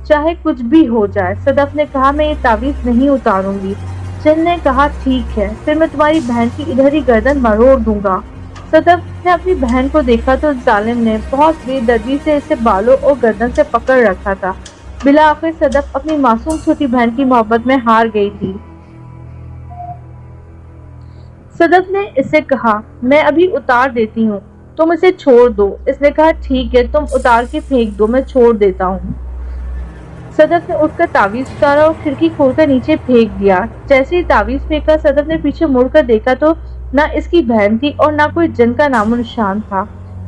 Speaker 1: چاہے کچھ بھی ہو جائے۔ صدف نے کہا، میں یہ تعویذ نہیں اتاروں گی۔ جن نے کہا، ٹھیک ہے، پھر میں تمہاری بہن کی ادھر ہی گردن مروڑ دوں گا۔ صدف نے اپنی بہن کو دیکھا تو ظالم نے بہت بے دردی سے اسے بالوں اور گردن سے پکڑ رکھا تھا۔ بالآخر صدف اپنی معصوم چھوٹی بہن کی محبت میں ہار گئی تھی۔ صدف نے اس سے کہا، میں ابھی اتار دیتی ہوں، تم اسے چھوڑ دو۔ اس نے کہا، ٹھیک ہے، تم اتار کے پھینک دو، میں چھوڑ دیتا ہوں۔ صدف نے اٹھ کر تعویذ اتارا اور کھڑکی کھول کر نیچے پھینک دیا۔ جیسے ہی تعویذ پھینکا، صدف نے پیچھے مڑ کر دیکھا تو نہ اس کی بہن تھی اور نہ کوئی جن کا نام و نشان تھا۔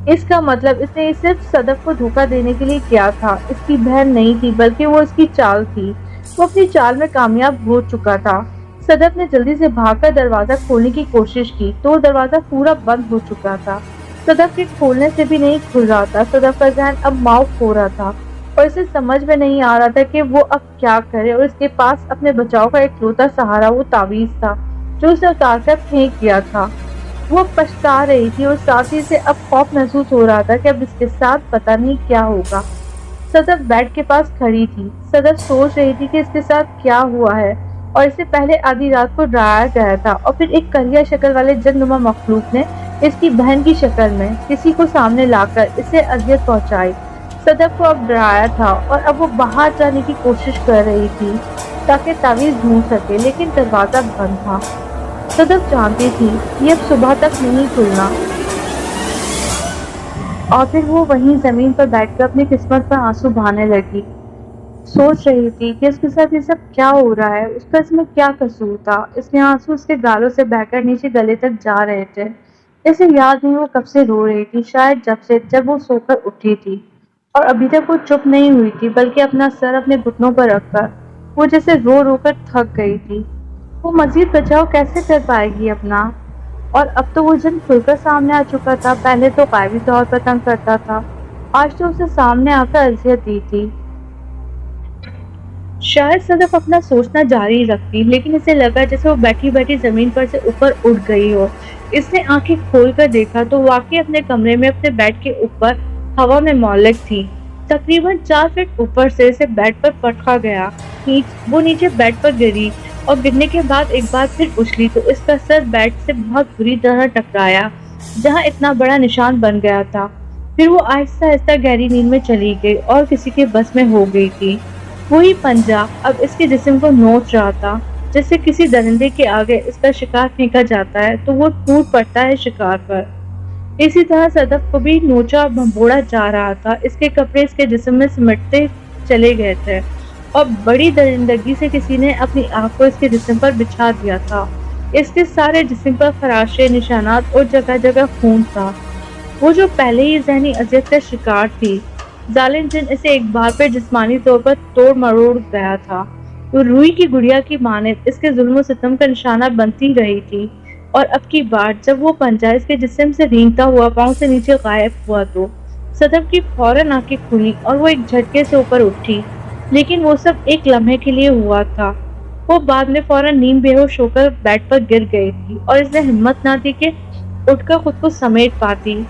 Speaker 1: اس کا مطلب اس نے یہ صرف صدف کو دھوکہ دینے کے لیے کیا تھا۔ اس کی بہن نہیں تھی بلکہ وہ اس کی چال تھی۔ وہ اپنی چال میں کامیاب ہو چکا تھا۔ صدف نے جلدی سے بھاگ کر دروازہ کھولنے کی کوشش کی تو وہ دروازہ پورا بند ہو چکا تھا۔ صدف کے کھولنے سے بھی نہیں کھل رہا تھا۔ صدف کا ذہن اب معاف ہو رہا تھا اور اسے سمجھ میں نہیں آ رہا تھا کہ وہ اب کیا کرے، اور اس کے پاس اپنے بچاؤ کا اکلوتا سہارا وہ تعویذ تھا جو اسے اتار کر پھینک دیا تھا۔ وہ پچھتا رہی تھی اور ساتھ ہی سے اب خوف محسوس ہو رہا تھا کہ اب اس کے ساتھ پتہ نہیں کیا ہوگا۔ صدف بیڈ کے پاس کھڑی تھی۔ صدف سوچ رہی تھی کہ اس کے ساتھ کیا ہوا ہے، اور اس سے پہلے آدھی رات کو ڈرایا گیا تھا اور پھر ایک کریہ شکل والے جن نما مخلوق نے اس کی بہن کی شکل میں کسی کو سامنے لا کر اسے اذیت پہنچائی۔ صدف کو اب ڈرایا تھا اور اب وہ باہر جانے کی کوشش کر رہی تھی۔ تاکہ تعویذ ڈھونڈ سکے، لیکن دروازہ بند تھا۔ صدف جانتی تھی یہ اب صبح تک نہیں کھلنا، اور پھر وہ وہیں زمین پر بیٹھ کر اپنی قسمت پر آنسو بہانے لگی۔ سوچ رہی تھی کہ اس کے ساتھ یہ سب کیا ہو رہا ہے، اس کا اس میں کیا قصور تھا۔ اس کے آنسو اس کے گالوں سے بہہ کر نیچے گلے تک جا رہے تھے۔ اسے یاد نہیں وہ کب سے رو رہی تھی، شاید جب وہ سو کر اٹھی تھی، اور ابھی تک وہ چپ نہیں ہوئی تھی، بلکہ اپنا سر اپنے گھٹنوں پر رکھ کر وہ جیسے رو رو کر تھک گئی تھی۔ وہ مزید بچاؤ کیسے کر پائے گی اپنا؟ اور اب تو وہ جن کھل کر سامنے آ چکا تھا، پہلے تو غائبی طور پر تنگ کرتا تھا، آج تو اسے سامنے آ کر اذیت دی تھی۔ شاید صدف اپنا سوچنا جاری رکھتی، لیکن اسے لگا جیسے وہ بیٹھی بیٹھی زمین پر سے اوپر اٹھ گئی ہو۔ اس نے آنکھیں کھول کر دیکھا تو واقعی اپنے کمرے میں اپنے بیڈ کے اوپر ہوا میں معلق تھی۔ تقریباً 4 فٹ اوپر سے اسے بیڈ پر پٹکا گیا۔ وہ نیچے بیڈ پر گری، اور گرنے کے بعد ایک بار پھر اچھلی تو اس کا سر بیڈ سے بہت بری طرح ٹکرایا، جہاں اتنا بڑا نشان بن گیا تھا۔ پھر وہ آہستہ آہستہ گہری نیند میں چلی گئی اور کسی کے بس میں ہو گئی تھی۔ وہی پنجہ اب اس کے جسم کو نوچ رہا تھا، جیسے کسی درندے کے آگے اس کا شکار پھینکا جاتا ہے تو وہ ٹوٹ پڑتا ہے شکار پر۔ اسی طرح صدف کو بھی نوچا اور بھنبوڑا جا رہا تھا۔ اس کے کپڑے اس کے جسم میں سمٹتے چلے گئے تھے، اور بڑی درندگی سے کسی نے اپنی آنکھ کو اس کے جسم پر بچھا دیا تھا۔ اس کے سارے جسم پر خراشے، نشانات اور جگہ جگہ خون تھا۔ وہ جو پہلے ہی ذہنی اذیت کا شکار تھی، ظالم جن اسے ایک بار پہ جسمانی طور پر توڑ مروڑ گیا تھا، وہ روئی کی گڑیا کی مانند اس کے ظلم و ستم کا نشانہ بنتی رہی تھی۔ اور اب کی بار جب وہ پنجہ اس کے جسم سے رینگتا ہوا پاؤں سے نیچے غائب ہوا تو صدف کی فوراً آنکھیں کھلی اور وہ ایک جھٹکے سے اوپر اٹھی، لیکن وہ سب ایک لمحے کے لیے ہوا تھا۔ وہ بعد میں فوراً نیم بے ہوش ہو کر بیڈ پر گر گئی تھی، اور اس نے ہمت نہ تھی کہ اٹھ کر خود کو سمیٹ پاتی۔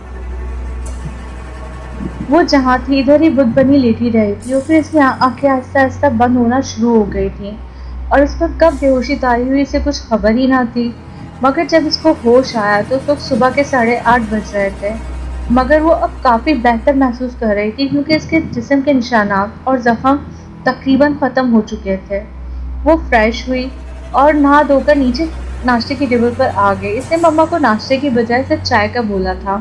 Speaker 1: وہ جہاں تھی ادھر ہی بت بنی لیٹی رہی تھی، اور پھر اس کی آنکھیں آہستہ آہستہ بند ہونا شروع ہو گئی تھیں، اور اس پر کب بے ہوشی طاری ہوئی اسے کچھ خبر ہی نہ تھی۔ مگر جب اس کو ہوش آیا تو اس وقت صبح کے 8:30 بج رہے تھے، مگر وہ اب کافی بہتر محسوس کر رہی تھی، کیونکہ اس کے جسم کے نشانات اور زخم تقریباً ختم ہو چکے تھے۔ وہ فریش ہوئی اور نہا دھو کر نیچے ناشتے کی ٹیبل پر آ گئی۔ اس نے مما کو ناشتے کی بجائے صرف چائے کا بولا تھا۔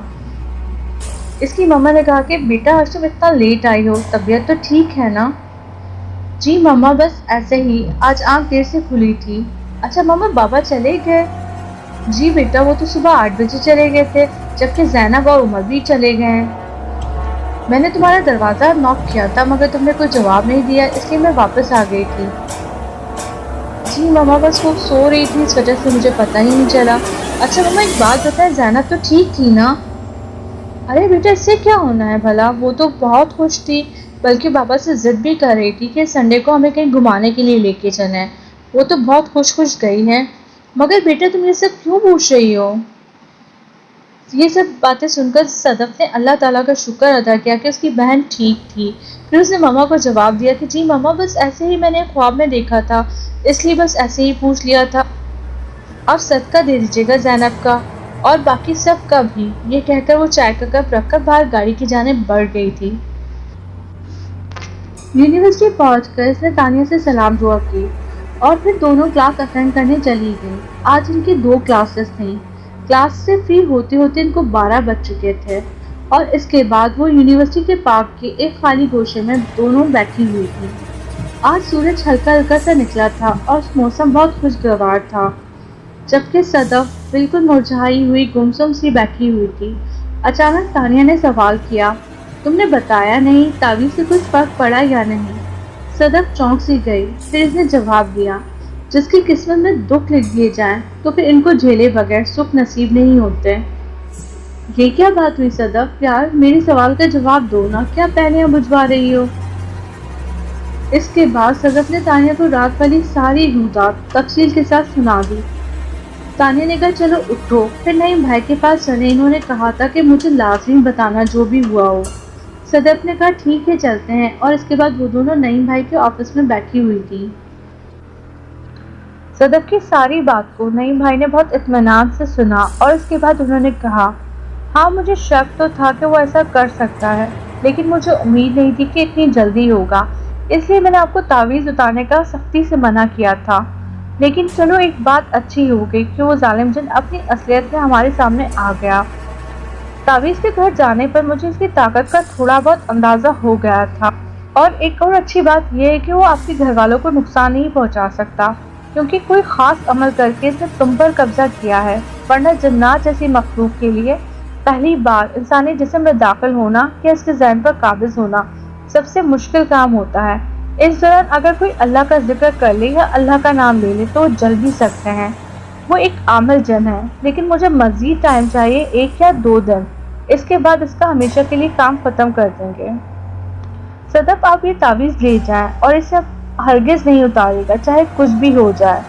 Speaker 1: اس کی مما نے کہا کہ بیٹا آج تم اتنا لیٹ آئی ہو، طبیعت تو ٹھیک ہے نا؟ جی مما، بس ایسے ہی، آج آنکھ دیر سے کھلی تھی۔ اچھا مما، بابا چلے گئے؟ جی بیٹا، وہ تو صبح 8 بجے چلے گئے تھے، جبکہ زینب اور عمر بھی چلے گئے ہیں۔ میں نے تمہارا دروازہ نوک کیا تھا، مگر تم نے کوئی جواب نہیں دیا، اس لیے میں واپس آ گئی تھی۔ جی مما، بس وہ سو رہی تھی، اس وجہ سے مجھے پتہ ہی نہیں چلا۔ اچھا مما، ایک بات بتائیں، زینب تو ٹھیک تھی نا؟ ارے بیٹا، اس سے کیا ہونا ہے بھلا، وہ تو بہت خوش تھی، بلکہ بابا سے ضد بھی کر رہی تھی کہ سنڈے کو ہمیں کہیں گھمانے کے لیے لے کے چلیں۔ وہ تو بہت خوش گئی ہیں۔ مگر بیٹا تم یہ سب کیوں پوچھ رہی ہو؟ یہ سب باتیں سن کر صدف نے اللہ تعالیٰ کا شکر ادا کیا کہ اس کی بہن ٹھیک تھی۔ پھر اس نے مما کو جواب دیا کہ جی مما، بس ایسے ہی میں نے خواب میں دیکھا تھا، اس لیے بس ایسے ہی پوچھ لیا تھا۔ اب صدقہ دے دیجیے گا زینب کا، اور باقی سب کا بھی۔ یہ کہہ کر وہ چائے کا کپ رکھ کر باہر گاڑی کی جانب بڑھ گئی تھی۔ یونیورسٹی پہنچ کر اس نے تانیہ سے سلام دعا کی، اور پھر دونوں کلاس اٹینڈ کرنے چلی گئی۔ آج ان کی 2 کلاسز تھیں۔ کلاس سے فری ہوتے ہوتے ان کو 12 بج چکے تھے، اور اس کے بعد وہ یونیورسٹی کے پارک کے ایک خالی گوشے میں دونوں بیٹھی ہوئی تھی۔ آج سورج ہلکا ہلکا سا نکلا تھا اور موسم بہت خوشگوار تھا، جبکہ صدف بالکل مرجھائی ہوئی گمسم سی بیٹھی ہوئی تھی۔ اچانک تانیہ نے سوال کیا، تم نے بتایا نہیں، تعویذ سے کچھ فرق پڑا یا نہیں؟ صدف چونک سی گئی، پھر اس نے جواب دیا، جس کی قسمت میں دکھ لکھ دیے جائیں تو پھر ان کو جھیلے بغیر سکھ نصیب نہیں ہوتے۔ یہ کیا بات ہوئی صدف؟ یار میری سوال کا جواب دو نا، کیا پہلیاں بجھوا رہی ہو؟ اس کے بعد صدف نے تانیہ کو رات والی ساری رویداد تفصیل کے ساتھ سنا دی۔ تانیہ نے کہا چلو اٹھو، پھر نعیم بھائی کے پاس چلے، انہوں نے کہا تھا کہ مجھے لازمی بتانا جو بھی ہوا ہو۔ صدف نے کہا ٹھیک ہے چلتے ہیں، اور اس کے بعد وہ دونوں نعیم بھائی کے آفس میں بیٹھی ہوئی تھی۔ صدف کی ساری بات کو نعیم بھائی نے بہت اطمینان سے سنا، اور اس کے بعد انہوں نے کہا ہاں مجھے شک تو تھا کہ وہ ایسا کر سکتا ہے، لیکن مجھے امید نہیں تھی کہ اتنی جلدی ہوگا۔ اس لیے میں نے آپ کو تعویذ اتارنے کا سختی سے منع کیا تھا۔ لیکن چلو ایک بات اچھی ہو گئی کہ وہ ظالم جن اپنی اصلیت میں ہمارے سامنے آ گیا۔ تعویذ کے گھر جانے پر مجھے اس کی طاقت کا تھوڑا بہت اندازہ ہو گیا تھا، اور ایک اور اچھی بات یہ ہے کہ وہ آپ کے گھر والوں کو نقصان نہیں پہنچا سکتا، کیونکہ کوئی خاص عمل کر کے اس نے تم پر قبضہ کیا ہے، ورنہ جنات جیسی مخلوق کے لیے پہلی بار انسانی جسم میں داخل ہونا یا اس کے ذہن پر قابض ہونا سب سے مشکل کام ہوتا ہے۔ اس دوران اگر کوئی اللہ کا ذکر کر لے یا اللہ کا نام لے لے تو وہ جل بھی سکتے ہیں۔ وہ ایک عامل جن ہے، لیکن مجھے مزید ٹائم چاہیے، 1 یا 2 دن۔ اس کے بعد اس کا ہمیشہ کے لیے کام ختم کر دیں گے۔ صدف آپ یہ تعویذ لے جائیں اور اسے ہرگز نہیں اتارے گا، چاہے کچھ بھی ہو جائے۔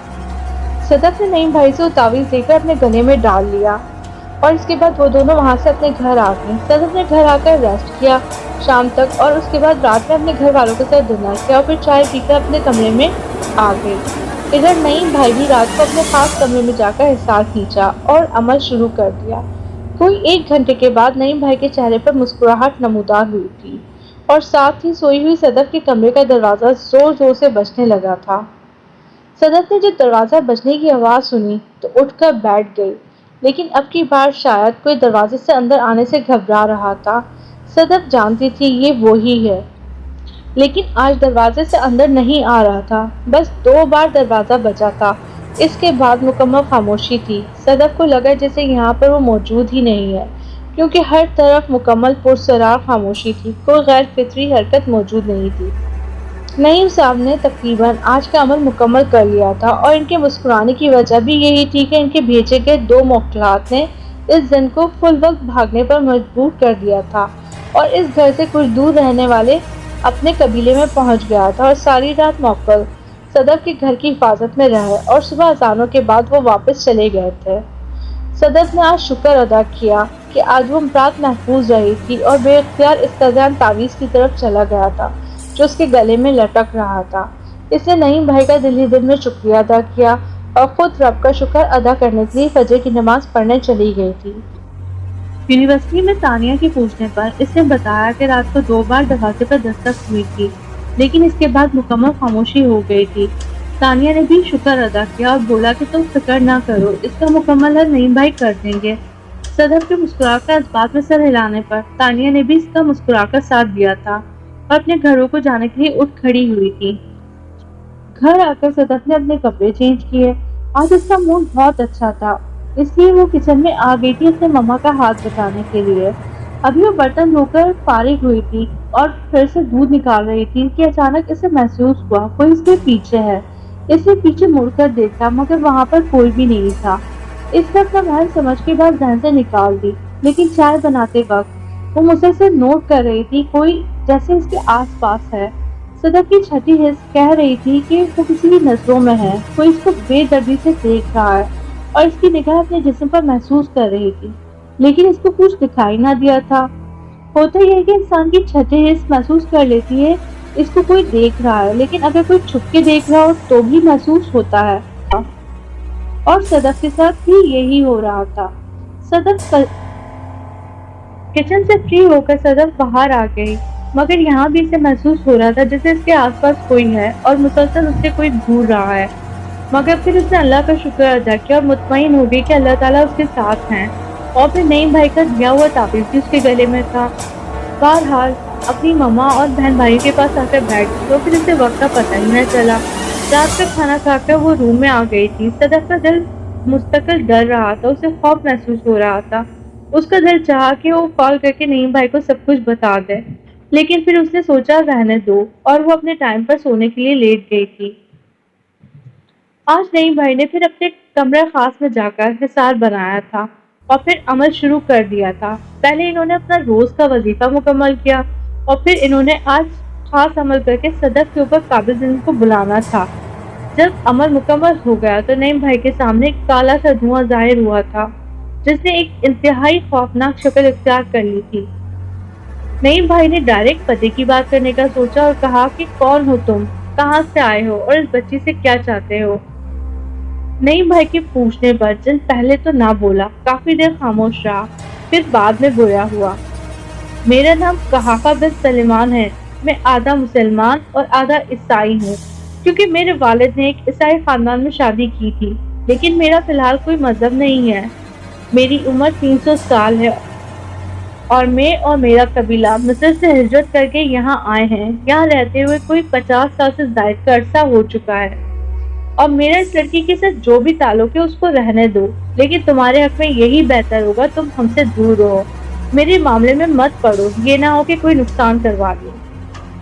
Speaker 1: صدف نے نعیم بھائی سے وہ تعویذ لے کر اپنے گلے میں ڈال لیا، اور اس کے بعد وہ دونوں وہاں سے اپنے گھر آ گئے۔ صدف نے گھر آ کر ریسٹ کیا شام تک، اور اس کے بعد رات میں اپنے گھر والوں کے ساتھ ڈنر کیا، اور پھر چائے پی کر اپنے کمرے میں آ گئی۔ ادھر نعیم بھائی بھی رات کو اپنے خاص کمرے میں جا کر حصار کھینچا اور عمل شروع کر دیا۔ کوئی 1 گھنٹے کے بعد نعیم بھائی کے چہرے پر مسکراہٹ نمودار ہوئی تھی، اور ساتھ ہی سوئی ہوئی صدف کے کمرے کا دروازہ زور زور سے بجنے لگا تھا۔ صدف نے جب دروازہ بجنے کی آواز سنی تو اٹھ کر بیٹھ گئی، لیکن اب کی بار شاید کوئی دروازے سے اندر آنے سے گھبرا رہا تھا۔ صدف جانتی تھی یہ وہی ہے، لیکن آج دروازے سے اندر نہیں آ رہا تھا۔ بس 2 بار دروازہ بجا تھا، اس کے بعد مکمل خاموشی تھی۔ صدف کو لگا جیسے یہاں پر وہ موجود ہی نہیں ہے، کیونکہ ہر طرف مکمل پرسرار خاموشی تھی، کوئی غیر فطری حرکت موجود نہیں تھی۔ نعیم صاحب نے تقریباً آج کا عمل مکمل کر لیا تھا، اور ان کے مسکرانے کی وجہ بھی یہی تھی کہ ان کے بھیجے گئے 2 موکلات نے اس زن کو فل وقت بھاگنے پر مجبور کر دیا تھا، اور اس گھر سے کچھ دور رہنے والے اپنے قبیلے میں پہنچ گیا تھا، اور ساری رات موکل صدف کے گھر کی حفاظت میں رہے، اور صبح اذانوں کے بعد وہ واپس چلے گئے تھے۔ صدف نے آج شکر ادا کیا کہ آج وہ رات محفوظ رہی تھی، اور بے اختیار اس کا ذہن تعویذ کی طرف چلا گیا تھا جو اس کے گلے میں لٹک رہا تھا۔ اس نے نعیم بھائی کا دل ہی دل میں شکریہ ادا کیا، اور خود رب کا شکر ادا کرنے کے لیے فجر کی نماز پڑھنے چلی گئی تھی۔ یونیورسٹی میں ثانیہ کے پوچھنے پر اس نے بتایا کہ رات کو 2 بار دروازے پر دستک ہوئی تھی، لیکن اس کے بعد مکمل خاموشی ہو گئی تھی۔ ثانیہ نے بھی شکر ادا کیا اور بولا کہ تم فکر نہ کرو، اس کا مکمل حل نعیم بھائی کر دیں گے۔ صدف کے مسکرا کر اس بات میں سر ہلانے پر ثانیہ نے بھی اس کا مسکرا کر ساتھ دیا تھا، اور اپنے گھروں کو جانے کے لیے اٹھ کھڑی ہوئی تھی۔ گھر آ کر صدف نے اپنے کپڑے چینج کیے۔ آج اس کا موڈ بہت اچھا تھا، اس لیے وہ کچن میں آ گئی تھی اپنے مما کا ہاتھ بٹانے کے لیے۔ ابھی وہ برتن دھو کر فارغ ہوئی تھی اور پھر سے دودھ نکال رہی تھی کہ اچانک اسے محسوس ہوا کوئی اس کے پیچھے ہے۔ اس نے پیچھے مڑ کر دیکھا، مگر وہاں پر کوئی بھی نہیں تھا۔ اس نے اپنا محل سمجھ کے بعد ذہن سے نکال دی، لیکن چائے بناتے وقت وہ مسلسل نوٹ کر رہی تھی کوئی جیسے اس کے آس پاس ہے۔ صدف کی چھٹی حس کہہ رہی تھی کہ وہ کسی کی نظروں میں ہے، کوئی اس کو بے دردی سے دیکھ رہا ہے، اور اس کی نگاہ اپنے جسم پر محسوس کر رہی تھی، لیکن اس کو کچھ دکھائی نہ دیا تھا۔ ہوتا یہ ہے کہ انسان کی چھٹی حس محسوس کر لیتی ہے اس کو کوئی دیکھ رہا ہے، لیکن اگر کوئی چھپ کے دیکھ رہا ہو تو بھی محسوس ہوتا ہے، اور صدف کے ساتھ بھی یہی ہو رہا تھا۔ صدف کچن سے فری ہو کر صدف باہر آ گئی، مگر یہاں بھی اسے محسوس ہو رہا تھا جیسے اس کے آس پاس کوئی ہے اور مسلسل اس سے کوئی گھور رہا ہے۔ مگر پھر اس نے اللہ کا شکر ادا کیا اور مطمئن ہو گئی کہ اللہ تعالیٰ اس کے ساتھ ہیں، اور پھر نعیم بھائی کا دیا ہوا تعویذ بھی اس کے گلے میں تھا۔ بہرحال اپنی مما اور بہن بھائی کے پاس آ کر بیٹھ گئی، تو پھر اسے وقت کا پتہ ہی نہ چلا۔ رات کا کھانا کھا کر وہ روم میں آ گئی تھی۔ صدف کا دل مستقل ڈر رہا تھا، اسے خوف محسوس ہو رہا تھا۔ اس کا دل چاہا کہ وہ کال کر کے نعیم بھائی کو سب کچھ بتا دے، لیکن پھر اس نے سوچا رہنے دو، اور وہ اپنے ٹائم پر سونے کے لیے لیٹ گئی تھی۔ آج نعیم بھائی نے پھر اپنے کمرہ خاص میں جا کر حصار بنایا تھا اور پھر عمل شروع کر دیا تھا۔ پہلے انہوں نے اپنا روز کا وظیفہ مکمل کیا، اور پھر انہوں نے آج خاص عمل کر کے صدف کے اوپر قابض ان کو بلانا تھا۔ جب عمل مکمل ہو گیا تو نعیم بھائی کے سامنے ایک کالا سا دھواں ظاہر ہوا تھا جس نے ایک انتہائی خوفناک شکل اختیار کر لی تھی۔ نعیم بھائی نے ڈائریکٹ پتے کی بات کرنے کا سوچا اور کہا کہ کون ہو تم، کہاں سے آئے ہو اور اس بچی سے کیا چاہتے ہو؟ نعیم بھائی کے پوچھنے پر جن پہلے تو نہ بولا، کافی دیر خاموش رہا، پھر بعد میں بولا ہوا، میرا نام قحافہ بن سلیمان ہے، میں آدھا مسلمان اور آدھا عیسائی ہوں، کیونکہ میرے والد نے ایک عیسائی خاندان میں شادی کی تھی، لیکن میرا فی الحال کوئی مذہب نہیں ہے۔ میری عمر 300 سال ہے اور میں اور میرا قبیلہ مصر سے ہجرت کر کے یہاں آئے ہیں۔ یہاں رہتے ہوئے کوئی 50 سال سے زائد کا عرصہ ہو چکا ہے، اور میرا اس لڑکی کے ساتھ جو بھی تعلق ہے اس کو رہنے دو، لیکن تمہارے حق میں یہی بہتر ہوگا تم ہم سے دور رہو، میرے معاملے میں مت پڑو، یہ نہ ہو کہ کوئی نقصان کروا دو۔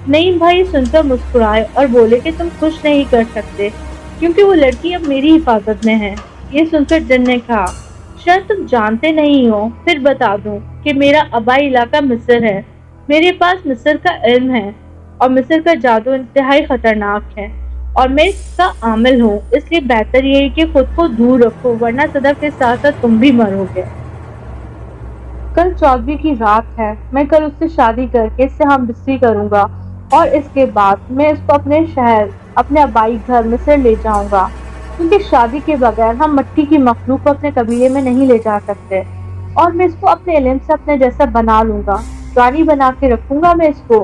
Speaker 1: نعیم بھائی سن کر مسکرائے اور بولے کہ تم خوش نہیں کر سکتے، کیونکہ وہ لڑکی اب میری حفاظت میں ہے۔ یہ سن کر جن نے کہا، شاید تم جانتے نہیں ہو، پھر بتا دوں کہ میرا آبائی علاقہ مصر ہے، میرے پاس مصر کا علم ہے، اور مصر کا جادو انتہائی خطرناک ہے، اور میں اس کا عامل ہوں، اس لیے بہتر یہ ہے کہ خود کو دور رکھو، ورنہ صدف کے ساتھ ساتھ تم بھی مرو گے۔ کل 14ویں کی رات ہے، میں کل اس سے شادی کر کے اس سے ہم بستری کروں گا، اور اس کے بعد میں اس کو اپنے شہر، اپنے آبائی گھر مصر لے جاؤں گا، کیونکہ شادی کے بغیر ہم مٹی کی مخلوق کو اپنے قبیلے میں نہیں لے جا سکتے، اور میں اس کو اپنے علم سے اپنے جیسا بنا لوں گا، رانی بنا کے رکھوں گا میں اس کو۔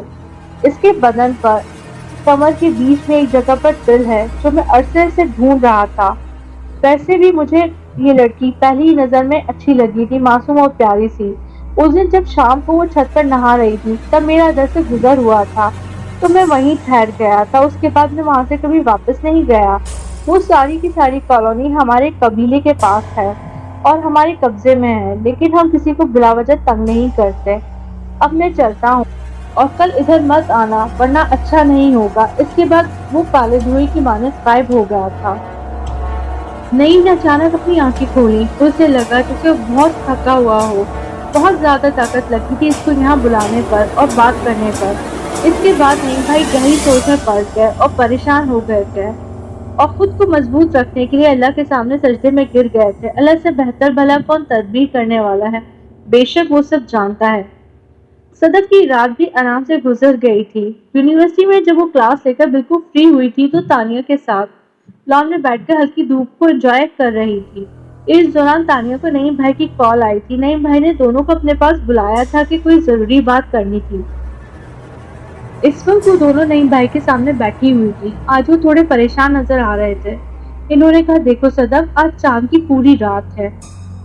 Speaker 1: اس کے بدن پر کمر کے بیچ میں ایک جگہ پر دل ہے جو میں عرصے سے ڈھونڈ رہا تھا۔ ویسے بھی مجھے یہ لڑکی پہلی نظر میں اچھی لگی تھی، معصوم اور پیاری سی۔ اس دن جب شام کو وہ چھت پر نہا رہی تھی تب میرا ادھر سے گزر ہوا تھا تو میں وہیں ٹھہر گیا تھا، اس کے بعد میں وہاں سے کبھی واپس نہیں گیا۔ وہ ساری کی ساری کالونی ہمارے قبیلے کے پاس ہے اور ہمارے قبضے میں ہے، لیکن ہم کسی کو بلا وجہ تنگ نہیں کرتے۔ اب میں چلتا ہوں اور کل ادھر مت آنا ورنہ اچھا نہیں ہوگا۔ اس کے بعد وہ کالے دھوئے کی مانند غائب ہو گیا تھا۔ نعیم نے اچانک اپنی آنکھیں کھولی تو اسے لگا جیسے وہ بہت تھکا ہوا ہو، بہت زیادہ طاقت لگی تھی اس کو یہاں بلانے پر اور بات کرنے پر۔ اس کے بعد نعیم بھائی گہری سوچ میں پڑ گئے اور پریشان ہو گئے تھے، اور خود کو مضبوط رکھنے کے لیے اللہ کے سامنے سجدے میں گر گئے تھے۔ اللہ سے بہتر بھلا کون تدبیر کرنے والا ہے، بے شک وہ سب جانتا ہے۔ صدف کی رات بھی آرام سے گزر گئی تھی۔ یونیورسٹی میں جب وہ کلاس لے کر بالکل فری ہوئی تھی تو تانیہ کے ساتھ لان میں بیٹھ کر ہلکی دھوپ کو انجوائے کر رہی تھی۔ اس دوران تانیہ کو نعیم بھائی کی کال آئی تھی۔ نعیم بھائی نے دونوں کو اپنے پاس بلایا تھا کہ کوئی ضروری بات کرنی تھی۔ اس وقت وہ دونوں نعیم بھائی کے سامنے بیٹھی ہوئی تھی۔ آج وہ تھوڑے پریشان نظر آ رہے تھے۔ انہوں نے کہا، دیکھو صدف، آج چاند کی پوری رات ہے،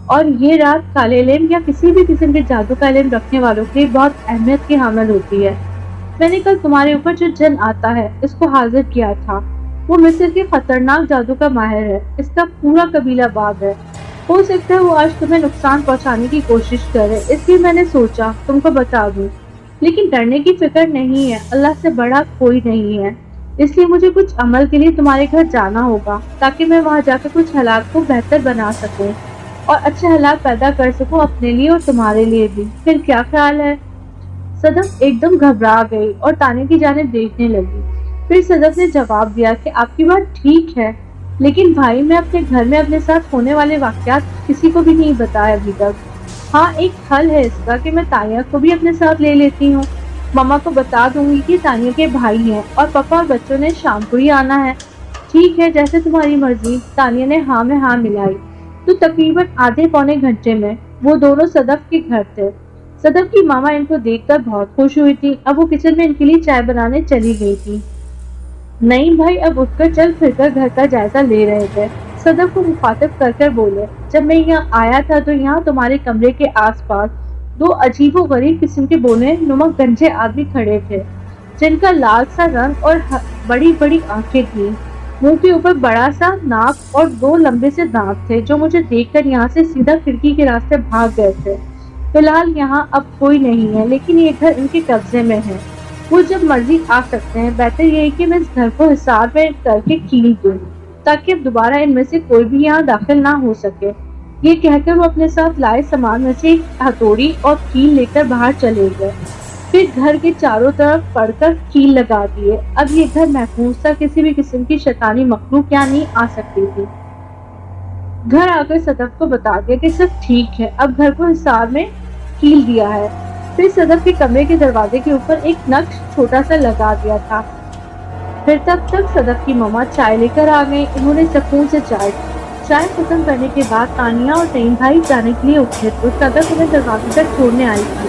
Speaker 1: اور یہ رات کالے علم یا کسی بھی قسم کے جادو کا علم رکھنے والوں کے لیے بہت اہمیت کی حامل ہوتی ہے۔ میں نے کل تمہارے اوپر جو جن آتا ہے اس کو حاضر کیا تھا، وہ مصر کے خطرناک جادو کا ماہر ہے، اس کا پورا قبیلہ باغ ہے۔ ہو سکتا ہے وہ آج تمہیں نقصان پہنچانے کی کوشش کرے، اس لیے میں نے سوچا تم کو بتا دوں، لیکن ڈرنے کی فکر نہیں ہے، اللہ سے بڑا کوئی نہیں ہے۔ اس لیے مجھے کچھ عمل کے لیے تمہارے گھر جانا ہوگا تاکہ میں وہاں جا کے کچھ حالات کو بہتر بنا سکوں اور اچھے حالات پیدا کر سکوں اپنے لیے اور تمہارے لیے بھی۔ پھر کیا خیال ہے؟ صدف ایک دم گھبرا گئی اور تانیہ کی جانب دیکھنے لگی۔ پھر صدف نے جواب دیا کہ آپ کی بات ٹھیک ہے، لیکن بھائی میں اپنے گھر میں اپنے ساتھ ہونے والے واقعات کسی کو بھی نہیں بتایا ابھی تک۔ ہاں، ایک حل ہے اس کا کہ میں تانیہ کو بھی اپنے ساتھ لے لیتی ہوں۔ ماما کو بتا دوں گی کہ تانیہ کے بھائی ہیں اور پاپا اور بچوں نے شام کو ہی آنا ہے۔ ٹھیک ہے، جیسے تمہاری مرضی۔ تانیہ نے ہاں میں ہاں ملائی۔ تو تقریباً آدھے پونے گھنٹے میں وہ دونوں صدف کے گھر تھے۔ صدف کی ماما ان کو دیکھ کر بہت خوش ہوئی تھی۔ اب وہ کچن میں ان کے لیے چائے بنانے چلی گئی تھی۔ نعیم بھائی اب اٹھ کر چل پھر کر گھر کا جائزہ لے رہے تھے۔ صدف کو مخاطب کر کر بولے، جب میں یہاں آیا تھا تو یہاں تمہارے کمرے کے آس پاس دو عجیب و غریب قسم کے بونے نما گنجے آدمی کھڑے تھے، جن کا لال سا رنگ اور بڑی بڑی آنکھیں تھیں۔ منہ کے اوپر بڑا سا ناک اور دو لمبے سے دانت تھے، جو مجھے دیکھ کر یہاں سے سیدھا کھڑکی کے راستے بھاگ گئے تھے۔ فی الحال یہاں اب کوئی نہیں ہے، لیکن یہ گھر ان کے قبضے میں ہے، وہ جب مرضی آ سکتے ہیں۔ بہتر یہ ہے کہ میں اس گھر کو حصار میں کر کے کیل دوں تاکہ اب دوبارہ ان میں سے کوئی بھی یہاں داخل نہ ہو سکے۔ یہ کہہ کر وہ اپنے ساتھ لائے سامان میں سے ایک ہتھوڑی اور کیل لے کر باہر چلے گئے، پھر گھر کے چاروں طرف پڑ کر کیل لگا دیے۔ اب یہ گھر محفوظ تھا، کسی بھی قسم کی شیطانی مخلوق یہاں نہیں آ سکتی تھی۔ گھر آ کر صدف کو بتا دیا کہ سب ٹھیک ہے، اب گھر کو حصار میں کیل دیا ہے۔ پھر صدف کے کمرے کے دروازے کے اوپر ایک نقش چھوٹا سا لگا دیا تھا۔ پھر تب تک صدف کی ماما چائے لے کر آ گئی۔ انہوں نے سکون سے چائے ختم کرنے کے بعد تانیہ اور نعیم بھائی جانے کے لیے اٹھے تو صدف انہیں دروازے تک چھوڑنے آئی تھی۔